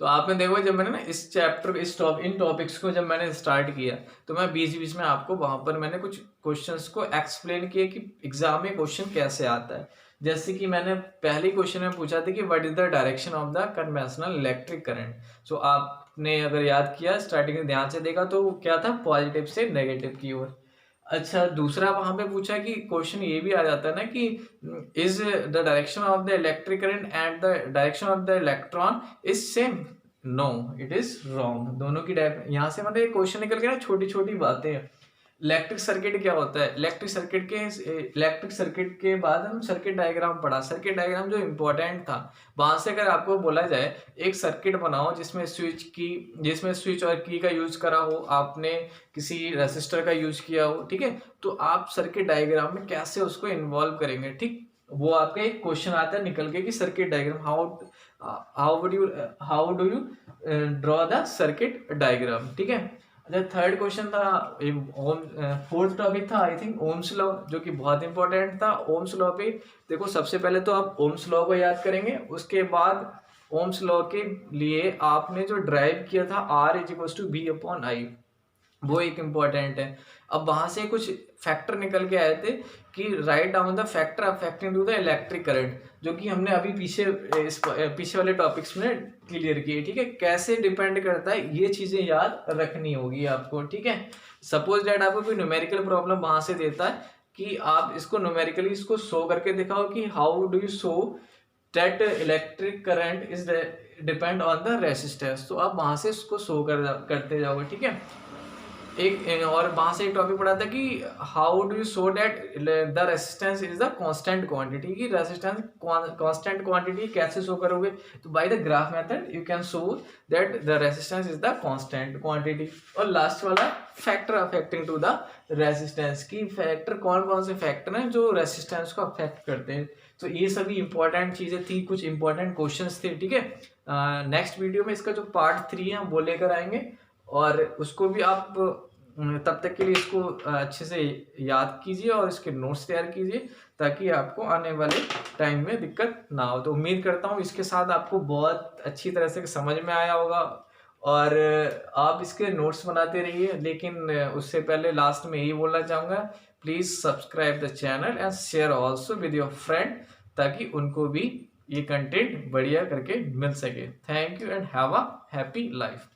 तो आपने देखो जब मैंने ना इस चैप्टर इन टॉपिक्स को जब मैंने स्टार्ट किया तो मैं बीच बीच में आपको वहां पर मैंने कुछ क्वेश्चंस को एक्सप्लेन किया कि एग्जाम में क्वेश्चन कैसे आता है। जैसे कि मैंने पहले क्वेश्चन में पूछा था कि what is the direction of the conventional electric current. So आपने अगर याद किया, स्टार्टिंग में ध्यान से देखा तो क्या था, पॉजिटिव से नेगेटिव की ओर। अच्छा, दूसरा वहां पे पूछा कि क्वेश्चन ये भी आ जाता है ना कि is the direction of the electric current and the direction of the electron is same, no it is wrong. दोनों की यहाँ से मतलब क्वेश्चन निकल गया ना, छोटी छोटी बातें हैं, इलेक्ट्रिक सर्किट क्या होता है? इलेक्ट्रिक सर्किट के बाद हम सर्किट डायग्राम पढ़ा। सर्किट डायग्राम जो इम्पोर्टेंट था, वहां से अगर आपको बोला जाए एक सर्किट बनाओ जिसमें स्विच और की का यूज करा हो, आपने किसी रेसिस्टर का यूज किया हो, ठीक है, तो आप सर्किट डायग्राम में कैसे उसको इन्वॉल्व करेंगे, ठीक, वो आपका एक क्वेश्चन आता है निकल के कि circuit diagram how do you draw the circuit diagram, ठीक है। अच्छा, थर्ड क्वेश्चन था, फोर्थ टॉपिक था आई थिंक ओम्स लॉ, जो कि बहुत इंपॉर्टेंट था। ओम्स लॉ पे देखो, सबसे पहले तो आप ओम्स लॉ को याद करेंगे, उसके बाद ओम्स लॉ के लिए आपने जो ड्राइव किया था R=V/I, वो एक इम्पॉर्टेंट है। अब वहां से कुछ फैक्टर निकल के आए थे कि write down the factor affecting to the electric current, जो कि हमने अभी पीछे वाले टॉपिक्स में क्लियर किए, ठीक है। कैसे डिपेंड करता है, ये चीजें याद रखनी होगी आपको, ठीक है। सपोज दैट आपको कोई न्यूमेरिकल प्रॉब्लम वहां से देता है कि आप इसको न्यूमेरिकली इसको शो करके दिखाओ कि how do you show that electric current is depend on the resistance, तो आप वहां से इसको शो करते जाओगे, ठीक है। एक और वहां से एक टॉपिक पढ़ा था कि how do you show that the resistance is the constant quantity, की रेसिस्टेंस कांस्टेंट क्वांटिटी कैसे शो करोगे, तो by the graph method you can show that the resistance is the constant quantity. और लास्ट वाला factor affecting to the resistance, की factor कौन कौन से फैक्टर हैं जो रेसिस्टेंस को अफेक्ट करते हैं। तो ये सभी इंपॉर्टेंट चीजें थी, कुछ इंपॉर्टेंट क्वेश्चंस थे, ठीक है। नेक्स्ट वीडियो में इसका जो पार्ट 3 है हम वो लेकर आएंगे, और उसको भी आप तब तक के लिए इसको अच्छे से याद कीजिए और इसके नोट्स तैयार कीजिए, ताकि आपको आने वाले टाइम में दिक्कत ना हो। तो उम्मीद करता हूँ इसके साथ आपको बहुत अच्छी तरह से समझ में आया होगा, और आप इसके नोट्स बनाते रहिए। लेकिन उससे पहले लास्ट में यही बोलना चाहूँगा, please subscribe the channel and share also with your friend, ताकि उनको भी ये कंटेंट बढ़िया करके मिल सके। Thank you and have a happy life.